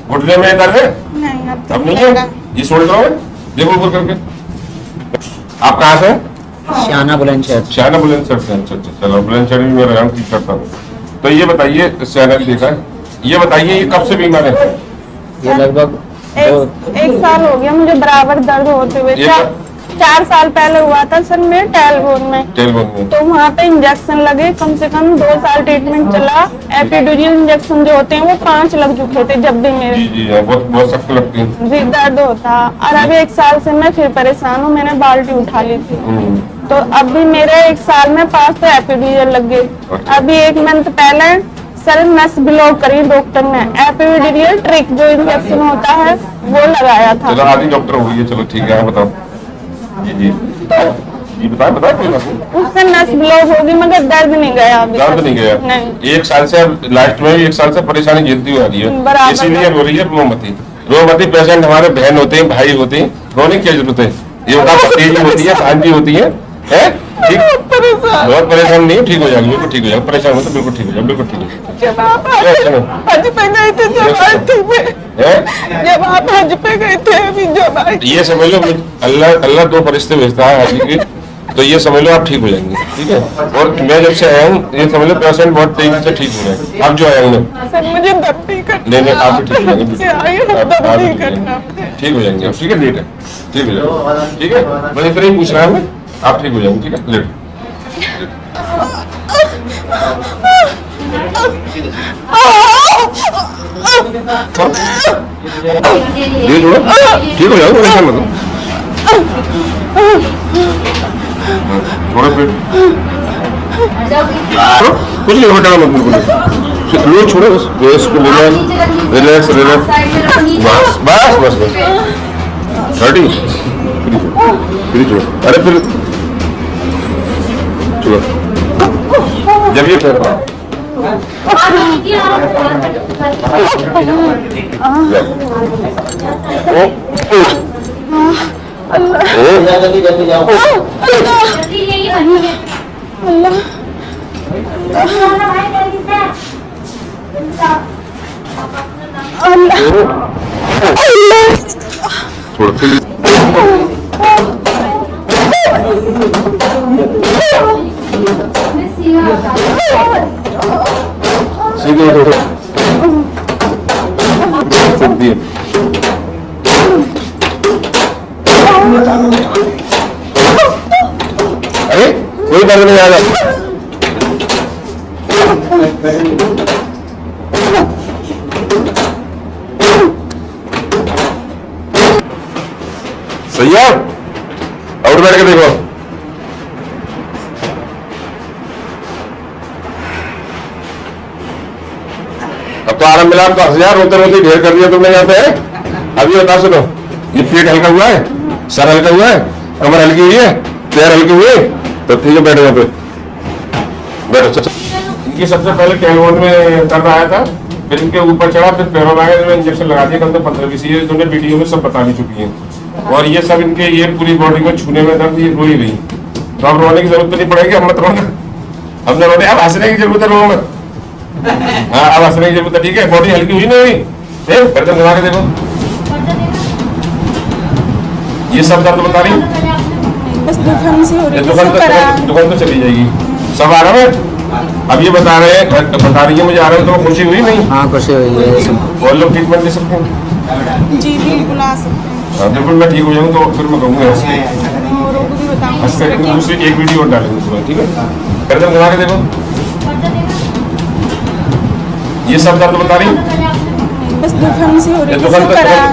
घुटने में दर्द है? नहीं अब नहीं है? ये शोल्डर में देखो ऊपर करके। आप कहाँ से? शाना बुलंदशहर। शाना बुलंदशहर से। अच्छा अच्छा, चलो बुलंदशहर भी मैं रहा हूँ, ठीक करता हूँ। तो ये बताइए, शाना भी देखा है, ये बताइए ये कब से बीमार है? ये लगभग एक साल हो गया मुझे बराबर दर्द होते हुए। 4 साल पहले हुआ था सर मेरे टेलबोन में। तो वहाँ पे इंजेक्शन लगे, कम से कम 2 साल ट्रीटमेंट चला। एपिड्यूरल इंजेक्शन जो होते हैं वो 5 लग चुके थे जब भी मेरे। जी, बहुत सख्त लगती है। जी दर्द होता। और अभी 1 साल से मैं फिर परेशान हूँ, मैंने बाल्टी उठा ली थी। तो अभी मेरे 1 साल में 5 तो एपिड्यूरल लग गए। अभी 1 मंथ पहले सर नस ब्लॉक करी डॉक्टर ने, एपिड्यूरल ट्रिक जो इंजेक्शन होता है वो लगाया था। चलो आदि डॉक्टर हो गई है, चलो ठीक है, बताओ। जी जी जी बताओ कोई बात नहीं। उससे नस ब्लॉक होगी मगर दर्द नहीं गया अभी। दर्द नहीं गया? नहीं। 1 साल से अब लास्ट में 1 साल से परेशानी झेलती हुई आ रही है, इसीलिए रो रही है। रोमती पेशेंट हमारे बहन होते हैं, भाई होते हैं, रोने की क्या जरूरत है? ये बता, तेजी होती है, शांति होती है ठीक? बहुत परेशान नहीं, ठीक हो जाएगी, बिल्कुल ठीक हो जाएगा। परेशान हो तो बिल्कुल ठीक हो जाएगा, बिल्कुल ठीक हो जाएगा। जब आप हज पे गए थे जब आप हज पे गए थे अभी जब ये समझ लो, अल्लाह 2 फरिश्ते भेजता है हाजी के, तो ये समझ लो आप ठीक हो जाएंगे, ठीक है। और मैं जब से आया हूँ ये समझ लो पेशेंट बहुत तेजी से ठीक हो जाएगा। आप जो आए होंगे सर मुझे दर्द नहीं करना। नहीं आप ठीक हो जाएंगे, ठीक हो जाएंगे, ठीक है, लेट है, ठीक हो जाएगा, ठीक है। बस इतना ही पूछ रहा हूँ, आप ठीक हो जाएंगे, ठीक है, लेट। ठीक हो जाएगा, परेशान मत हो। थोड़ा पेट कुछ नहीं हटाना मत, बिल्कुल लो, छोड़ो बस, गैस को रिलैक्स बस रेडी, फिर छोड़ो, अरे फिर चलो जब ये जल्दी जाओ। अरे कोई दर्द नहीं आएगा। सही है, और बैठ के देखो। अब तो आराम मिला, तो 1000 रोते रोते ढेर कर दिया तुमने यहाँ पे। अभी बता सुनो, ये पेट हल्का हुआ है, सर हल्का हुआ है, कमर हल्की हुई है, पैर हल्के हुए, तो ठीक है बैठो यहाँ पे, बैठो। इनकी सबसे पहले टेलबोन में दर्द आया था, फिर इनके ऊपर चढ़ा, फिर पैरों में आया, इंजेक्शन लगा दिया कल तो 15-20। ये तुमने वीडियो में सब बता भी चुकी है। और ये सब इनके ये पूरी बॉडी को छूने में दर्द, ये रो ही रही। तो अब रोने की जरूरत तो नहीं पड़ेगी, अब मत रोना, अब न रोने, अब हंसने की जरूरत है, रो मत। हाँ अब हंसने की जरूरत है, ठीक है। बॉडी हल्की हुई नहीं हुई, गर्दन घुमा के देखो, ये सब दर्द बता रही, दुकान तो चली जाएगी, सब आ रहा है। अब ये बता रही है मुझे आ रहा है, तो खुशी हुई नहीं? हाँ खुशी हुई है। और लोग ट्रीटमेंट ले सकते हैं? जी बिल्कुल आ सकते हैं। हाँ बिल्कुल, मैं ठीक हो जाऊँ तो फिर मैं कहूँगा दूसरी एक वीडियो और डालेंगे सुबह, ठीक है। गर्दन घुमा के देखो, ये सब दर्द बता रही,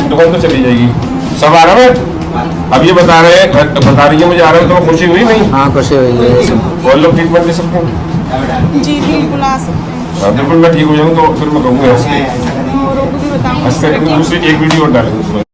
दुकान तो चली जाएगी, सब आ रहा है। अब ये बता रही है मुझे आ रहा है, तो खुशी हुई नहीं? हाँ खुशी हुई है। और लोग ट्रीटमेंट ले सकते हैं? जी बिल्कुल आ सकते हैं। हाँ बिल्कुल, मैं ठीक हो जाऊँ तो फिर मैं कहूँगा दूसरी एक वीडियो और डालेंगे सुबह।